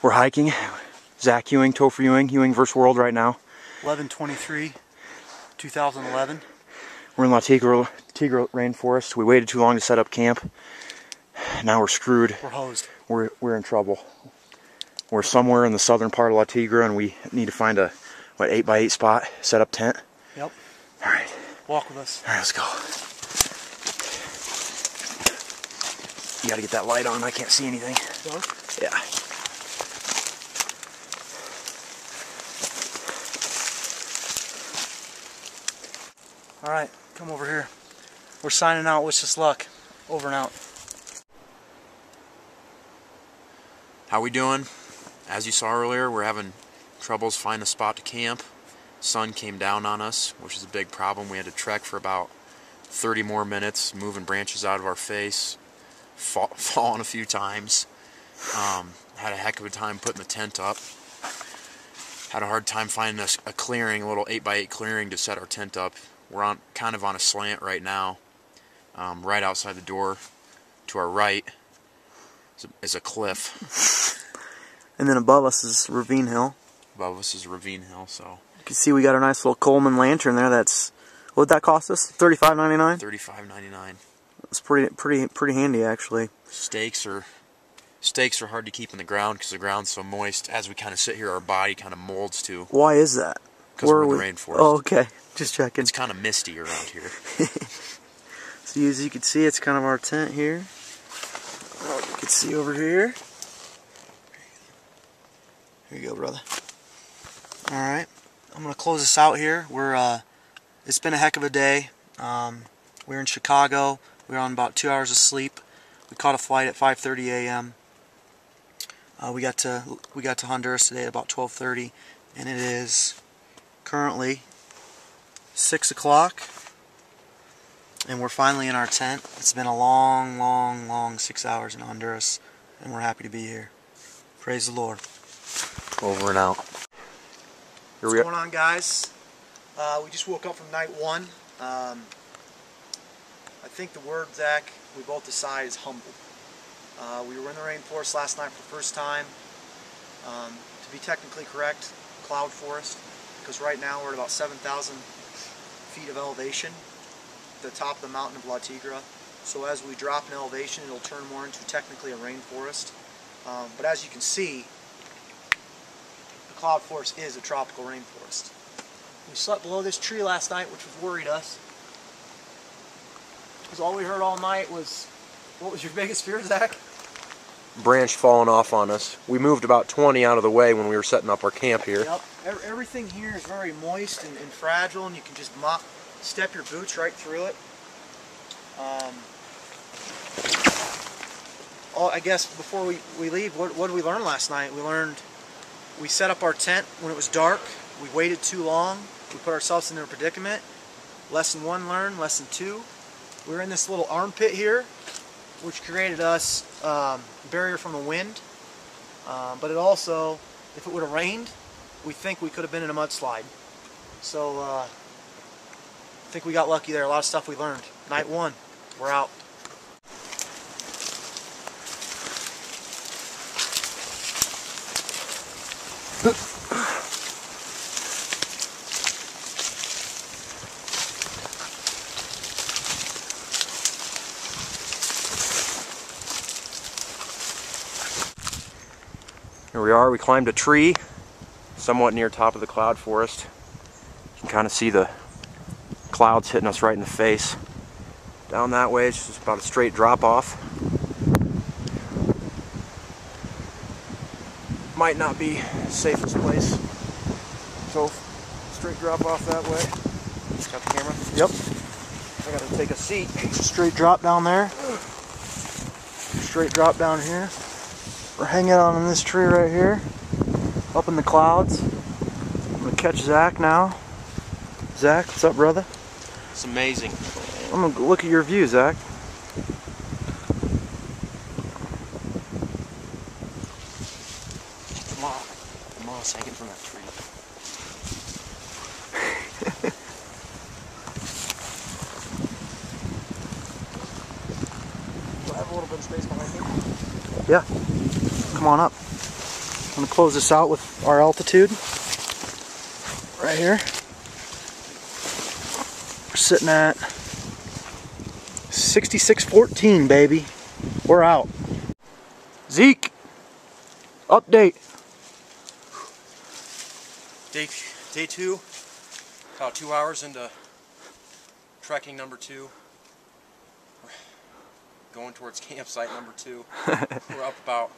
We're hiking. Zach Ewing, Topher Ewing, Ewing vs. World right now. 11/23/2011. We're in La Tigra Rainforest. We waited too long to set up camp. Now we're screwed. We're hosed. We're in trouble. We're somewhere in the southern part of La Tigra, and we need to find a 8x8 spot, set up tent. Yep. All right. Walk with us. All right, let's go. You gotta get that light on. I can't see anything. Dark? Yeah. All right, come over here. We're signing out. Wish us luck. Over and out. How we doing? As you saw earlier, we're having troubles finding a spot to camp. Sun came down on us, which is a big problem. We had to trek for about 30 more minutes, moving branches out of our face, falling a few times. Had a heck of a time putting the tent up. Had a hard time finding a clearing, a little 8x8 clearing to set our tent up. We're kind of on a slant right now. Right outside the door to our right is a cliff. And then above us is Ravine Hill. Above us is Ravine Hill, so. You can see we got a nice little Coleman lantern there. That's, what did that cost us? $35.99? $35.99. It's pretty handy actually. Stakes are hard to keep in the ground because the ground's so moist. As we kind of sit here, our body kind of molds to. Why is that? Because we're in the rainforest. Oh, okay. Just checking. It's kind of misty around here. So as you can see, it's kind of our tent here. You can see over here. Here you go, brother. All right, I'm gonna close this out here. It's been a heck of a day. We're in Chicago. We're on about 2 hours of sleep. We caught a flight at 5:30 a.m. We got to Honduras today at about 12:30, and it is currently 6 o'clock, and we're finally in our tent. It's been a long 6 hours in Honduras, and we're happy to be here. Praise the Lord. Over and out. What's going on, guys? We just woke up from night one. I think the word, Zach, we both decide is humble. We were in the rainforest last night for the first time. To be technically correct, cloud forest, because right now we're at about 7,000 feet of elevation at the top of the mountain of La Tigra. So as we drop in elevation, it'll turn more into technically a rainforest. But as you can see, the cloud forest is a tropical rainforest. We slept below this tree last night, which was worried us. Because all we heard all night was, what was your biggest fear, Zach? Branch falling off on us. We moved about 20 out of the way when we were setting up our camp here. Yep. Everything here is very moist and fragile, and you can just step your boots right through it. I guess before we leave, what did we learn last night? We set up our tent when it was dark. We waited too long. We put ourselves in a predicament. Lesson 1 learned. Lesson 2, we were in this little armpit here, which created us barrier from the wind. But it also, if it would have rained, we think we could have been in a mudslide. So I think we got lucky there. A lot of stuff we learned. Night 1, we're out. Here we are. We climbed a tree somewhat near top of the cloud forest. You can kind of see the clouds hitting us right in the face. Down that way, it's just about a straight drop off. Might not be the safest place. So, straight drop off that way. Got the camera? Yep. I gotta take a seat. Straight drop down there. Straight drop down here. We're hanging out on this tree right here, up in the clouds. I'm gonna catch Zach now. Zach, what's up, brother? It's amazing. I'm gonna look at your view, Zach. The moss hanging from that tree. Do I have a little bit of space behind me? Yeah. Come on up. I'm going to close this out with our altitude. Right here. We're sitting at 6614, baby. We're out. Zeke, update. Day 2, about 2 hours into trekking number 2. We're going towards campsite number 2. We're up about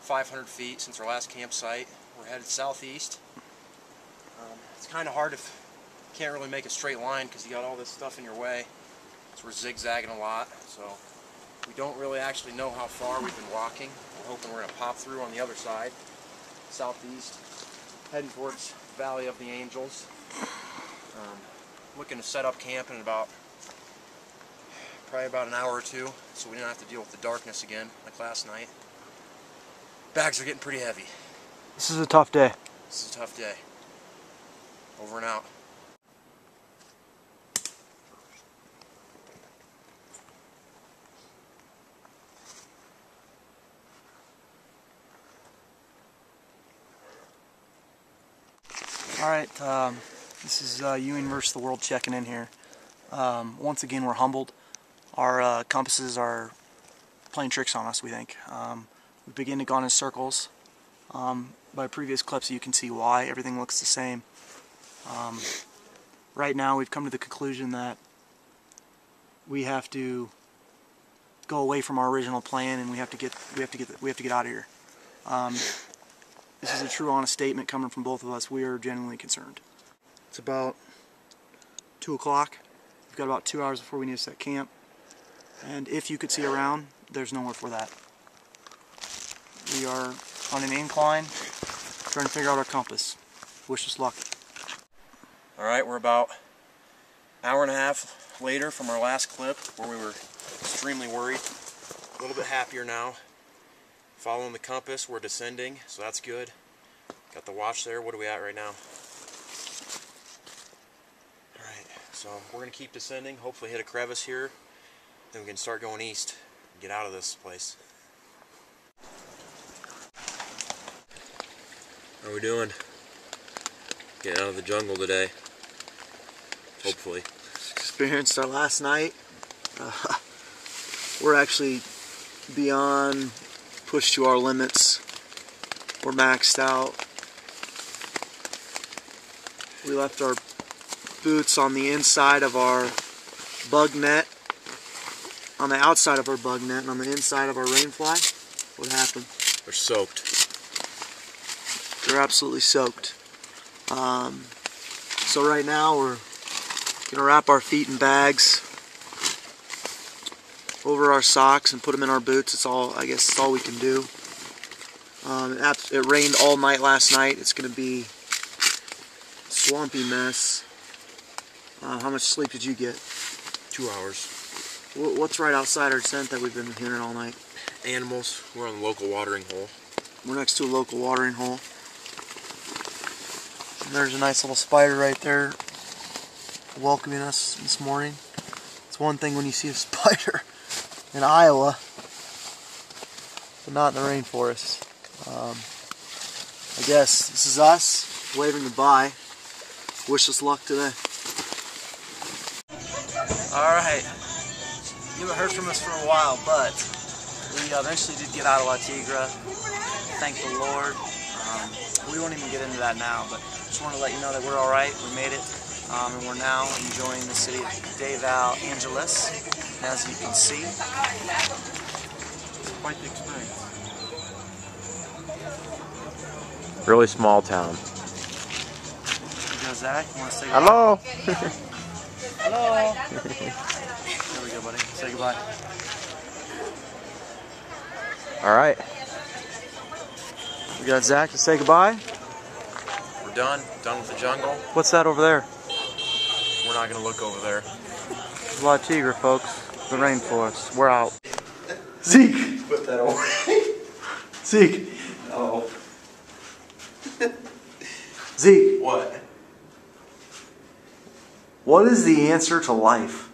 500 feet since our last campsite. We're headed southeast. It's kind of hard if you can't really make a straight line because you got all this stuff in your way. So we're zigzagging a lot. So we don't really actually know how far we've been walking. We're hoping we're going to pop through on the other side, southeast, heading towards Valley of the Angels. Looking to set up camp in probably about an hour or two, so we don't have to deal with the darkness again like last night. Bags are getting pretty heavy. This is a tough day. This is a tough day. Over and out. Alright, this is Ewing versus the world checking in here. Once again, we're humbled. Our compasses are playing tricks on us, we think. We begin to go in circles. By previous clips, you can see why. Everything looks the same. Right now, we've come to the conclusion that we have to go away from our original plan, and we have to get out of here. This is a true, honest statement coming from both of us. We are genuinely concerned. It's about 2 o'clock. We've got about 2 hours before we need to set camp. And if you could see around, there's nowhere for that. We are on an incline, trying to figure out our compass. Wish us luck. Alright, we're about an hour and a half later from our last clip where we were extremely worried. A little bit happier now. Following the compass, we're descending, so that's good. Got the watch there. What are we at right now? Alright, so we're going to keep descending, hopefully hit a crevice here, then we can start going east and get out of this place. How are we doing? Getting out of the jungle today. Hopefully. Experienced our last night. We're actually beyond pushed to our limits. We're maxed out. We left our boots on the inside of our bug net, on the outside of our bug net, and on the inside of our rainfly. What happened? They're soaked. They're absolutely soaked. So right now we're going to wrap our feet in bags over our socks and put them in our boots. It's all, I guess, it's all we can do. It rained all night last night. It's going to be a swampy mess. How much sleep did you get? 2 hours. What's right outside our tent that we've been hearing all night? Animals. We're on the local watering hole. We're next to a local watering hole. And there's a nice little spider right there welcoming us this morning. It's one thing when you see a spider in Iowa, but not in the rainforest. I guess this is us waving goodbye. Wish us luck today. Alright, you haven't heard from us for a while, but we eventually did get out of La Tigra. Thank the Lord. We won't even get into that now, but just want to let you know that we're alright. We made it, and we're now enjoying the city of Los Angeles. As you can see, it's quite the experience. Really small town. You go, Zach? You want to say goodbye? Hello! Hello! There we go, buddy. Say goodbye. Alright. We got Zach to say goodbye. We're done. Done with the jungle. What's that over there? We're not going to look over there. La Tigra, folks. The rainforest. We're out. Zeke! Put that away. Zeke! Oh. Zeke! What? What is the answer to life?